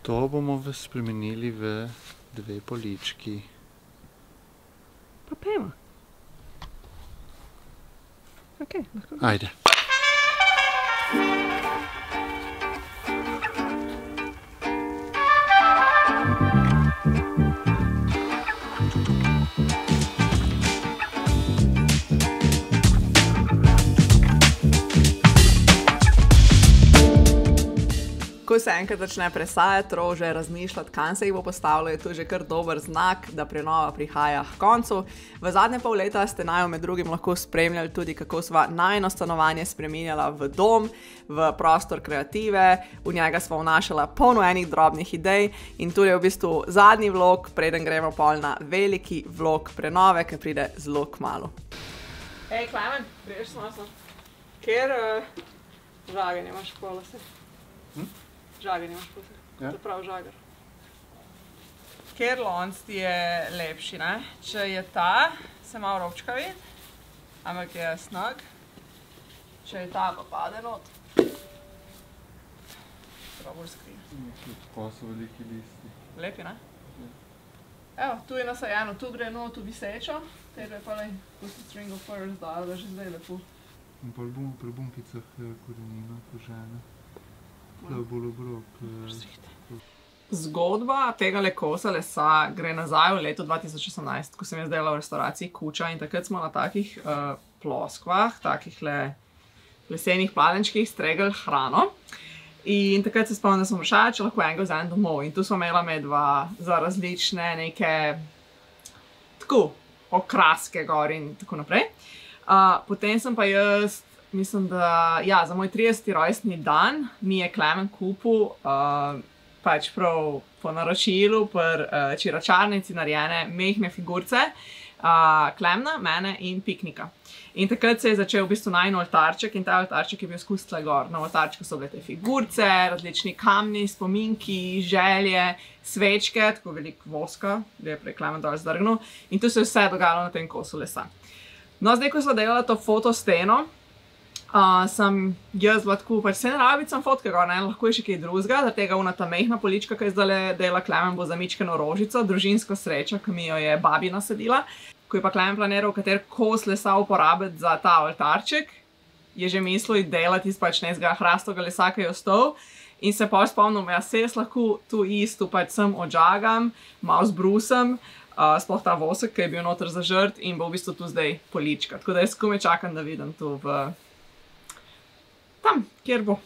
To bomo spremenili v 2 polički. Pa pojma. Ok, lahko. Ajde. Ko se enkrat začne presajati rože, razmišljati, kam se jih bo postavilo, je to že kar dober znak, da prenova prihaja k koncu. V zadnje pol leta ste naju med drugim lahko spremljali tudi, kako sva najino stanovanje spreminjala v dom, v prostor kreative, v njega sva vnašala polno enih drobnih idej in tudi je v bistvu zadnji vlog, preden gremo pol na veliki vlog prenove, ki pride zelo kmalu. Hej, Klemen, priješ smo. Kjer žage nimaš polose? Žagar nimaš posebej, to je prav žagar. Ker lonc ti je lepši, ne? Če je ta, se malo robčka vidi, ampak je snag. Če je ta, pa pade not. Prav bolj skrije. Pa so veliki listi. Lepi, ne? Evo, tu je nasajeno, tu gre not v visečo, tebe je pa lej, pusti string of pearls dal, da je že zdaj lepo. In pol bomo pri bunkicah korenina požene. To je bolj obrok. Zgodba tega kosa lesa gre nazaj v leto 2018, ko sem jaz delala v restauraciji Kuča in takrat smo na takih ploskvah, takih lesenih pladenčkih stregli hrano. In takrat se spomnim, da smo vprašali, če lahko enega vzamem domov. In tu smo imela medva za različne neke tako okraske gor in tako naprej. Potem sem pa jaz mislim, da ja, za moj 30. rojstni dan mi je Klemen kupil pač prav po naročilu pri čiračarnici narejene mehne figurce Klemna, mene in Piknika. In takrat se je začel v bistvu najin oltarček in ta oltarček je bil skozi tle gor. Na oltarčku so bile te figurce, različni kamni, spominki, želje, svečke, tako veliko voska, da je prej Klemen dol zdrgnil. In to se je vse dogajalo na tem kosu lesa. No, zdaj, ko sva delala to fotosteno, sem jaz bila tako, pač se ne rabi sem fotke gor, ne, lahko je še kaj drugega, da tega ta mehna polička, ki je zdaj dela Klemen, bo za mičkeno rožico, družinsko srečo, ki mi jo je babi nasadila. Ko je pa Klemen planiral, kater kos lesa uporabiti za ta oltarček, je že mislil delati iz pač nezga hrastovega lesa, ki je ostal. In se pa spomnim, ja, se jaz lahko tu isto pač sem odžagam, malo zbrusem, sploh ta vosek, ki je bil noter zažrt in bo v bistvu tu zdaj polička. Tako da jaz komaj čakam, da vidim tu v tam, kjer bo.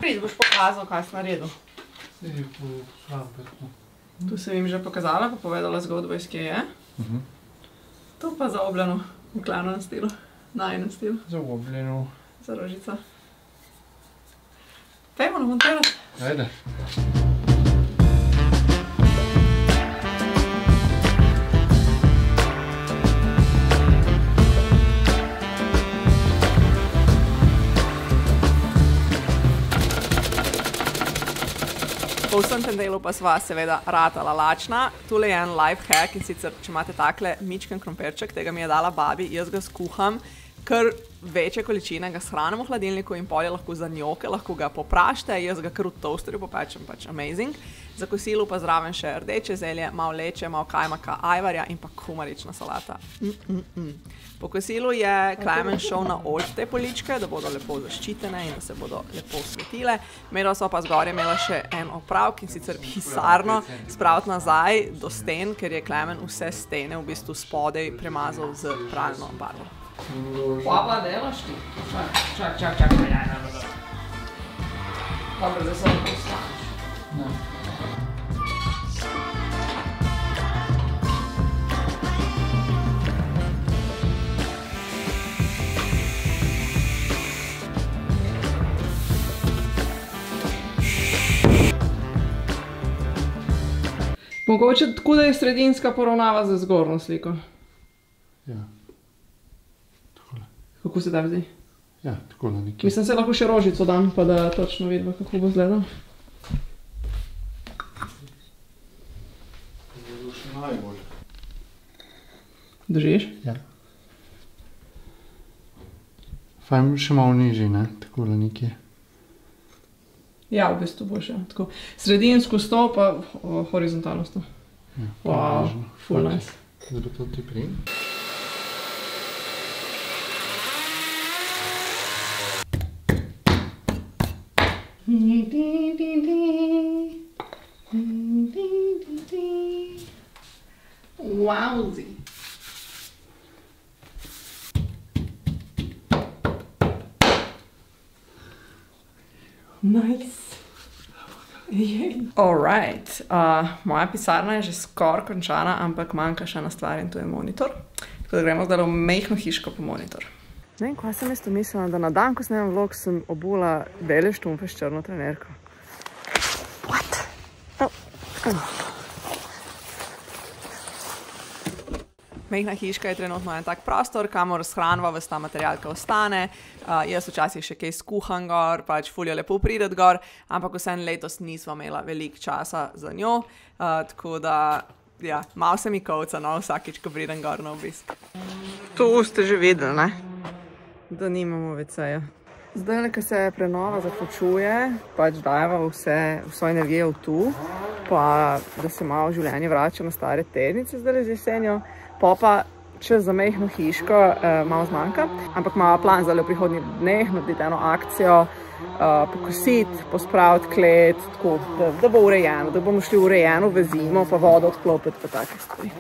Prid, boš pokazal, kaj si naredil. Se je po šlamperku. Tu se jim že pokazala, pa povedala zgodbo, iz kje je. To pa zaobljeno, v Klenovem stilu, najinem stilu. Zaobljeno. Za rožico. Pejmo namontirati. Ajde. Po vsem tem delu pa sva seveda ratala lačna. Tule je en life hack in sicer, če imate takle mičken krompirček, tega mi je dala babi, jaz ga skuham, kar večje količine ga shranim v hladilniku in pol je lahko za njoke, lahko ga poprašite, jaz ga kar v toasterju popečem, pač amazing. Za kosilo pa zraven še rdeče zelje, malo leče, malo kajmaka, ajvarja in pa kumarična salata. Po kosilu je Klemen šel na olj te poličke, da bodo lepo zaščitene in da se bodo lepo svetile. Medva sva pa zgoraj imela še en opravk in sicer pisarno spraviti nazaj do sten, ker je Klemen vse stene v bistvu spodaj premazal z pralno barvo. Pa delaš ti? Čak. Dobro, zdaj se lahko vstaneš. Ne. Mogoče tako, da je sredinska poravnava za zgornjo sliko. Ja. Takole. Kako se da zdaj? Ja, takole nekje. Mislim, se lahko še rožico dam, pa da točno vidimo, kako bo izgledal. To bo še najbolj. Držiš? Ja. Fajn še malo nižji, ne? Takole nekje. Ja, v bistvu bo še tako. Sredinsko 100, pa horizontalno 100. Wow, full nice. Zdaj pa to ti prijem. Wowzi. Nice. Alright, moja pisarna je že skoraj končana, ampak manjka še ena stvar in to je monitor. Tako da gremo zdaj v majhno hiško po monitor. Ne vem, kaj sem jaz to mislila, da na dan, ko snemam vlog, sem obula bele štumfe s črno trenerko. What? Majhna hiška je trenutno en tak prostor, kamor shranva ves ta material, ki ostane. Jaz včasih še kaj skuham gor, pač ful jo lepo prideti gor, ampak vseeno letos nisva imela veliko časa za njo, tako da, ja, malo se mi kovca, no, vsakič, ko pridem gor na obisk. Tu ste že videli, ne? Da nimamo WC-ja. Zdaj, ko se prenova zaključuje, pač dajeva vso energijo v tu, pa da se malo življenje vrača na stare tednice zdaj z jesenjo. Pa čez za majhno hiško malo zmanjka, ampak imamo plan zdaj v prihodnjih dneh narediti eno akcijo, pokositi, pospraviti klet, tako, da bo urejeno, da bomo šli urejeno v zimo, pa vodo odklopiti, pa take stvari.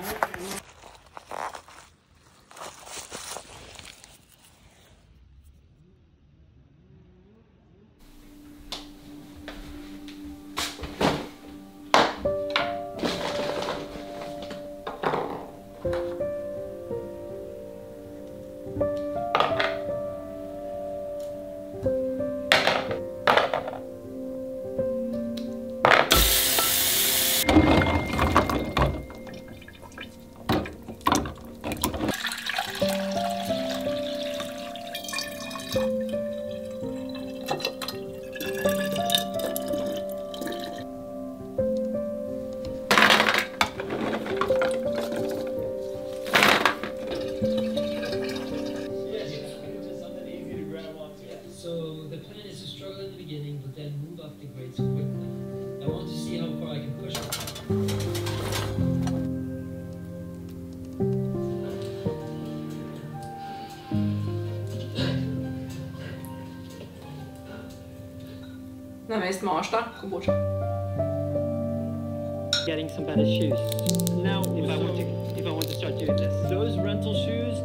Namesto mošta, kombuča. Getting some better shoes. Now, if I want to start doing this, those rental shoes,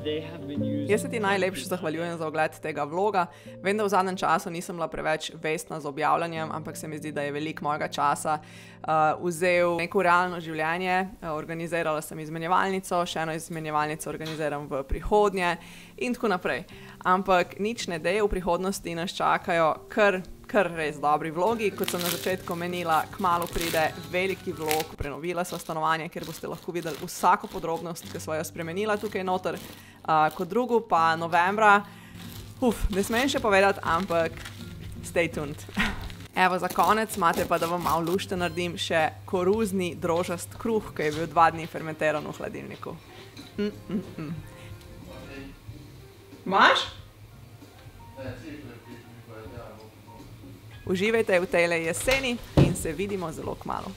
they have been used. Jaz se ti najlepše zahvaljujem za ogled tega vloga. Vem, da v zadnjem času nisem bila preveč vestna z objavljanjem, ampak se mi zdi, da je veliko mojega časa vzel neko realno življenje. Organizirala sem izmenjevalnico, še eno izmenjevalnico organiziram v prihodnje in tako naprej. Ampak nič ne deje, v prihodnosti nas čakajo kar res dobri vlogi. Kot sem na začetku omenila, kmalu pride veliki vlog, prenovila sva stanovanje, kjer boste lahko videli vsako podrobnost, ki sva jo spremenila tukaj noter. Kot drugo pa novembra, ne smem še povedati, ampak stay tuned. Evo, za konec imate pa, da vam malo lušte naredim, še koruzni drožast kruh, ki je bil 2 dni fermentiran v hladilniku. Imaš? Uživajte v tejle jeseni in se vidimo zelo kmalu.